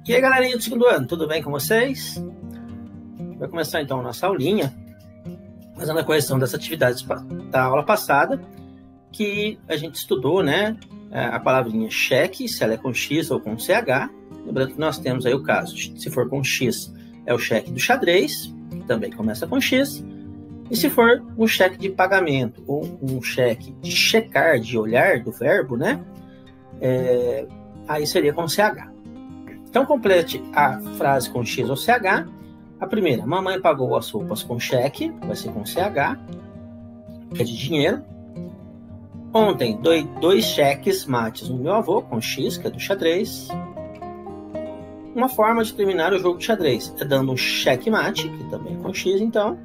E aí, galerinha do segundo ano, tudo bem com vocês? Vai começar então a nossa aulinha, fazendo a correção das atividades da aula passada, que a gente estudou, né, a palavrinha cheque, se ela é com X ou com CH. Lembrando que nós temos aí o caso, se for com X, é o cheque do xadrez, que também começa com X. E se for um cheque de pagamento ou um cheque de checar, de olhar, do verbo, né, aí seria com CH. Então, complete a frase com X ou CH. A primeira, mamãe pagou as roupas com cheque, vai ser com CH, que é de dinheiro. Ontem, dei 2 cheques mates no meu avô, com X, que é do xadrez. Uma forma de terminar o jogo de xadrez é dando um cheque mate, que também é com X, então.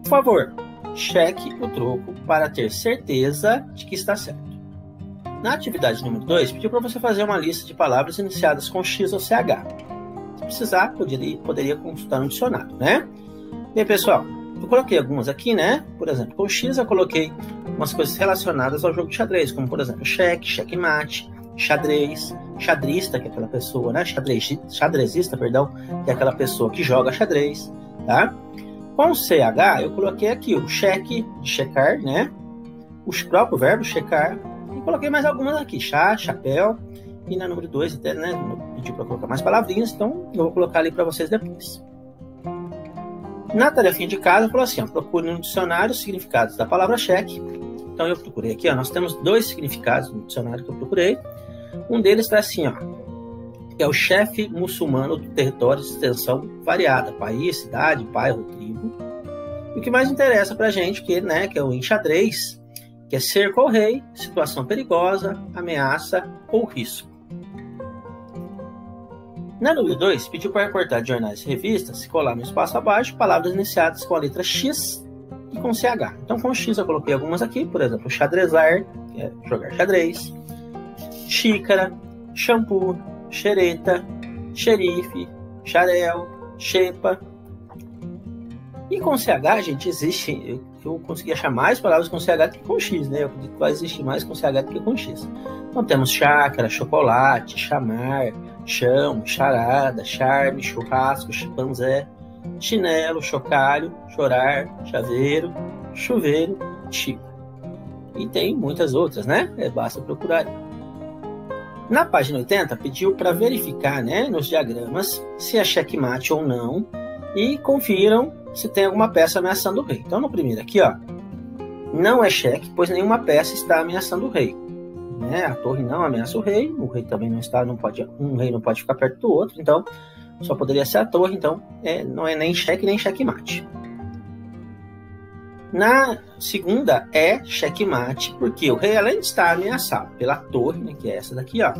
Por favor, cheque o troco para ter certeza de que está certo. Na atividade número 2, pediu para você fazer uma lista de palavras iniciadas com X ou CH. Se precisar, poderia consultar um dicionário, né? Bem, pessoal, eu coloquei algumas aqui, né? Por exemplo, com X eu coloquei umas coisas relacionadas ao jogo de xadrez, como, por exemplo, cheque, checkmate, xadrez, xadrista, que é aquela pessoa, né? Xadrezista, perdão, que é aquela pessoa que joga xadrez, tá? Com CH, eu coloquei aqui o cheque, de checar, né? O próprio verbo checar. E coloquei mais algumas aqui, chá, chapéu. E na número 2, até, né? Pediu para colocar mais palavrinhas, então eu vou colocar ali para vocês depois. Na tarefinha de casa, falou assim, ó, procure no dicionário os significados da palavra cheque. Então eu procurei aqui, ó, nós temos 2 significados no dicionário que eu procurei. Um deles está assim, ó, que é o chefe muçulmano do território de extensão variada, país, cidade, bairro, tribo. E o que mais interessa para a gente, que é o enxadrez, que é cerco ao rei, situação perigosa, ameaça ou risco. Na número 2, pediu para recortar de jornais e revistas, colar no espaço abaixo, palavras iniciadas com a letra X e com CH. Então, com X eu coloquei algumas aqui, por exemplo, xadrezar, que é jogar xadrez, xícara, shampoo, xereta, xerife, xarel, xepa. E com CH, gente, existe... Eu consegui achar mais palavras com CH do que com X, né? Eu acredito que vai existir mais com CH do que com X. Então temos chácara, chocolate, chamar, chão, charada, charme, churrasco, chimpanzé, chinelo, chocalho, chorar, chaveiro, chuveiro, chico. E tem muitas outras, né? Basta procurar. Na página 80, pediu para verificar, né, nos diagramas se é checkmate ou não e confiram se tem alguma peça ameaçando o rei. Então, no primeiro aqui, ó, não é cheque, pois nenhuma peça está ameaçando o rei. Né? A torre não ameaça o rei também não está, um rei não pode ficar perto do outro, então só poderia ser a torre, então não é nem cheque nem checkmate. Na segunda é checkmate, porque o rei, além de estar ameaçado pela torre, né, que é essa daqui, ó,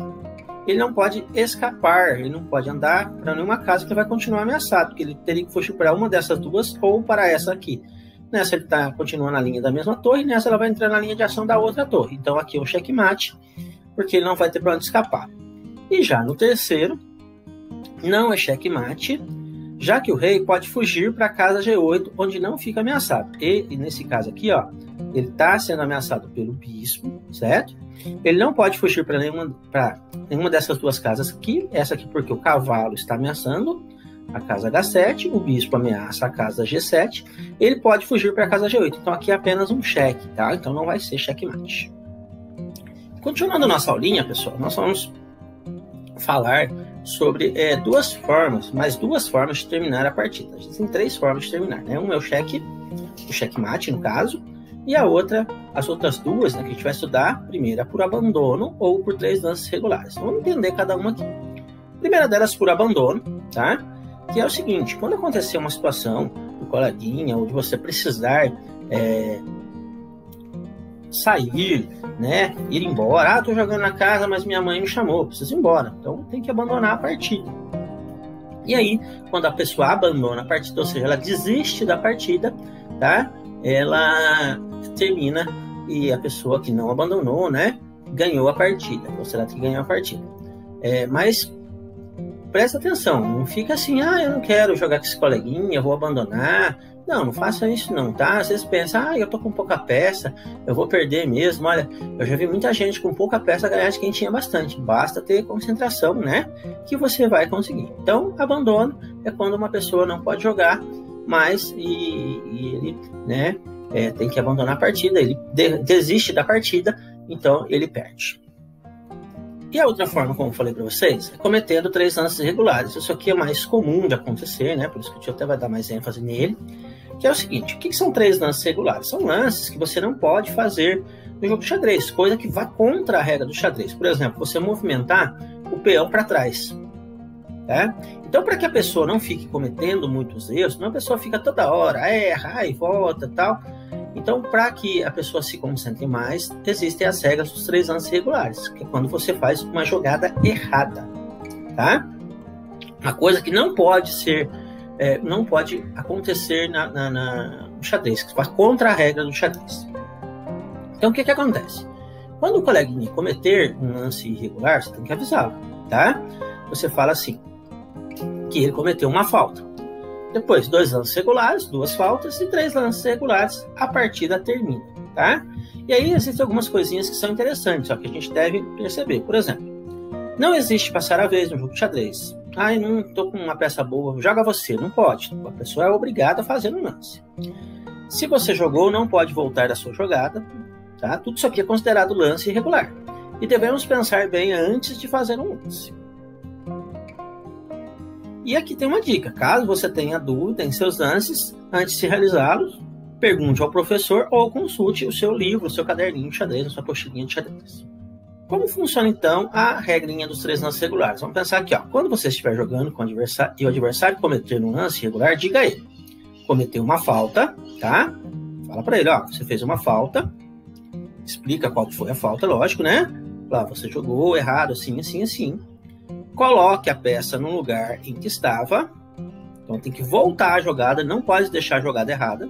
ele não pode escapar, ele não pode andar para nenhuma casa que ele vai continuar ameaçado, porque ele teria que fugir para uma dessas duas ou para essa aqui. Nessa ele continua na linha da mesma torre, nessa ela vai entrar na linha de ação da outra torre. Então aqui é um checkmate, porque ele não vai ter para onde escapar. E já no terceiro, não é checkmate, já que o rei pode fugir para a casa G8, onde não fica ameaçado. E nesse caso aqui, ó, ele está sendo ameaçado pelo bispo, certo? Ele não pode fugir para nenhuma dessas duas casas aqui. Essa aqui porque o cavalo está ameaçando a casa H7, o bispo ameaça a casa G7. Ele pode fugir para a casa G8. Então aqui é apenas um cheque, tá? Então não vai ser checkmate. Continuando nossa aulinha, pessoal, nós vamos falar sobre duas formas de terminar a partida. Existem 3 formas de terminar, né? Uma é o checkmate, no caso, e a outra, as outras duas, né, que a gente vai estudar, primeiro, por abandono ou por 3 lances regulares. Então, vamos entender cada uma aqui. A primeira delas, por abandono, tá? Que é o seguinte, quando acontecer uma situação do coleguinha, ou de você precisar sair, né, ir embora. Tô jogando na casa, mas minha mãe me chamou, preciso ir embora. Então, tem que abandonar a partida. E aí, quando a pessoa abandona a partida, ou seja, ela desiste da partida, tá? Ela termina e a pessoa que não abandonou, né, ganhou a partida. Ou será que ganhou a partida? Mas presta atenção, não fica assim, eu não quero jogar com esse coleguinha, vou abandonar. Não faça isso não, tá? Às vezes pensa, eu tô com pouca peça, eu vou perder mesmo. Olha, eu já vi muita gente com pouca peça ganhar de quem tinha bastante. Basta ter concentração, né? Que você vai conseguir. Então, abandono é quando uma pessoa não pode jogar mais e ele, né, tem que abandonar a partida, ele desiste da partida, então ele perde. E a outra forma, como eu falei para vocês, é cometendo 3 lances irregulares. Isso aqui é mais comum de acontecer, né? Por isso que o tio até vai dar mais ênfase nele. Que é o seguinte, o que são 3 lances regulares? São lances que você não pode fazer no jogo de xadrez, coisa que vai contra a regra do xadrez. Por exemplo, você movimentar o peão para trás. Tá? Então, para que a pessoa não fique cometendo muitos erros, não a pessoa fica toda hora, erra e volta e tal. Então, para que a pessoa se concentre mais, existem as regras dos 3 lances regulares, que é quando você faz uma jogada errada, tá? Uma coisa que não pode ser, não pode acontecer no xadrez, que vai contra a regra do xadrez. Então, o que acontece? Quando o coleguinha cometer um lance irregular, você tem que avisá-lo, tá? Você fala assim, que ele cometeu uma falta. Depois, 2 lances regulares, 2 faltas e 3 lances regulares, a partida termina, tá? E aí existem algumas coisinhas que são interessantes, ó, que a gente deve perceber. Por exemplo, não existe passar a vez no jogo de xadrez. Eu não tô com uma peça boa, joga você, não pode. A pessoa é obrigada a fazer um lance. Se você jogou, não pode voltar da sua jogada, tá? Tudo isso aqui é considerado lance irregular. E devemos pensar bem antes de fazer um lance. E aqui tem uma dica, caso você tenha dúvida em seus lances, antes de realizá-los, pergunte ao professor ou consulte o seu livro, o seu caderninho de xadrez, a sua pochilinha de xadrez. Como funciona então a regrinha dos 3 lances regulares? Vamos pensar aqui, ó. Quando você estiver jogando com o adversário e o adversário cometer um lance irregular, diga a ele, cometeu uma falta, tá? Fala para ele, ó, você fez uma falta, explica qual foi a falta, lógico, né? Lá, você jogou errado, assim, assim, assim. Coloque a peça no lugar em que estava. Então tem que voltar a jogada, não pode deixar a jogada errada.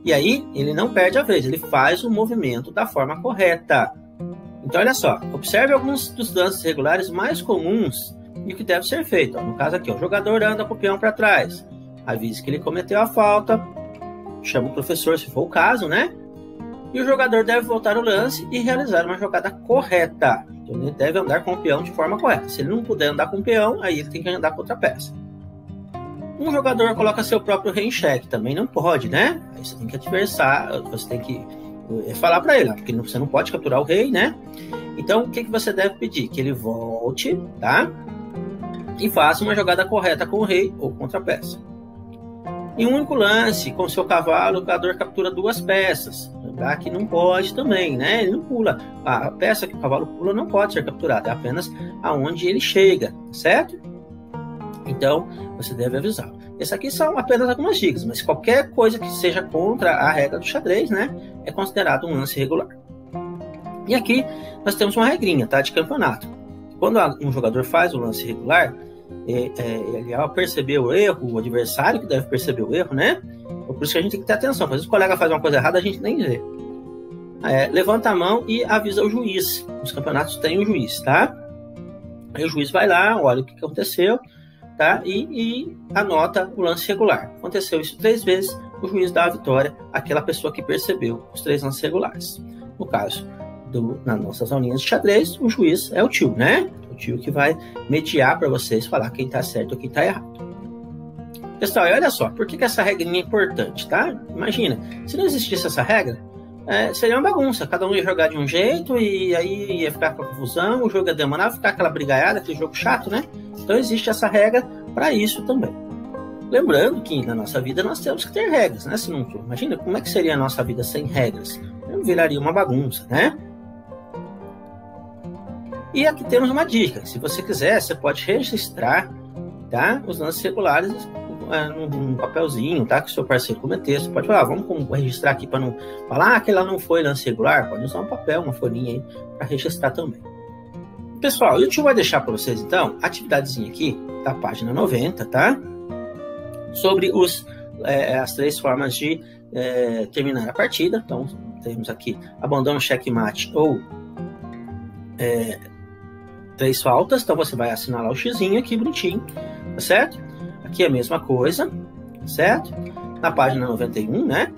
E aí ele não perde a vez, ele faz o movimento da forma correta. Então olha só, observe alguns dos lances regulares mais comuns e o que deve ser feito. No caso aqui, o jogador anda com o peão para trás. Avise que ele cometeu a falta. Chama o professor se for o caso, né? E o jogador deve voltar o lance e realizar uma jogada correta. Então ele deve andar com o peão de forma correta. Se ele não puder andar com o peão, aí ele tem que andar com outra peça. Um jogador coloca seu próprio rei em xeque, também não pode, né? Aí você tem que adversar, você tem que falar para ele, porque você não pode capturar o rei, né? Então o que você deve pedir? Que ele volte, tá? E faça uma jogada correta com o rei ou contra a peça. Em um único lance, com seu cavalo, o jogador captura 2 peças. Lembrar que não pode também, né? Ele não pula. A peça que o cavalo pula não pode ser capturada, é apenas aonde ele chega, certo? Então, você deve avisar. Essas aqui são apenas algumas dicas, mas qualquer coisa que seja contra a regra do xadrez, né? É considerado um lance irregular. E aqui nós temos uma regrinha, tá? De campeonato. Quando um jogador faz um lance irregular, ele ao perceber o erro, o adversário que deve perceber o erro, né? Por isso que a gente tem que ter atenção. Às vezes o colega faz uma coisa errada, a gente nem vê. Levanta a mão e avisa o juiz. Os campeonatos têm um juiz, tá? Aí o juiz vai lá, olha o que aconteceu, tá? E anota o lance regular. Aconteceu isso 3 vezes, o juiz dá a vitória àquela pessoa que percebeu os 3 lances regulares. No caso, nas nossas aulinhas de xadrez, o juiz é o tio, né? O tio que vai mediar para vocês, falar quem tá certo ou quem tá errado. Pessoal, e olha só, por que essa regrinha é importante, tá? Imagina, se não existisse essa regra, seria uma bagunça. Cada um ia jogar de um jeito e aí ia ficar com a confusão, o jogo ia demorar, ficar aquela brigaiada, aquele jogo chato, né? Então existe essa regra para isso também. Lembrando que na nossa vida nós temos que ter regras, né? Se não, imagina como é que seria a nossa vida sem regras? Viraria uma bagunça, né? E aqui temos uma dica. Se você quiser, você pode registrar, tá, os lances regulares num papelzinho, tá, que o seu parceiro cometeu. Você pode falar, vamos registrar aqui para não falar que ela não foi lance regular. Pode usar um papel, uma folhinha aí para registrar também. Pessoal, o tio vai deixar para vocês então a atividadezinha aqui da página 90, tá? Sobre as 3 formas de terminar a partida. Então temos aqui abandono, checkmate ou 3 faltas. Então você vai assinalar o xizinho aqui bonitinho, tá certo? Aqui é a mesma coisa, certo? na página 91, né?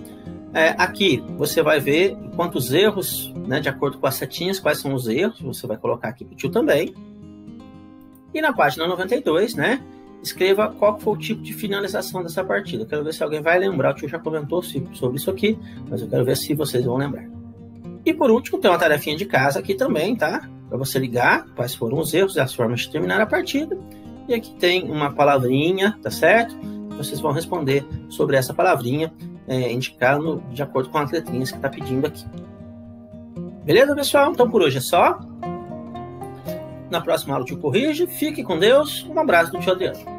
Aqui você vai ver quantos erros, né, de acordo com as setinhas, quais são os erros, você vai colocar aqui para o tio também. E na página 92, né, escreva qual foi o tipo de finalização dessa partida. Eu quero ver se alguém vai lembrar, o tio já comentou sobre isso aqui, mas eu quero ver se vocês vão lembrar. E por último, tem uma tarefinha de casa aqui também, tá? Para você ligar quais foram os erros e as formas de terminar a partida. E aqui tem uma palavrinha, tá certo? Vocês vão responder sobre essa palavrinha, indicando de acordo com as letrinhas que está pedindo aqui. Beleza, pessoal? Então por hoje é só. Na próxima aula o tio corrige. Fique com Deus. Um abraço do tio Adriano.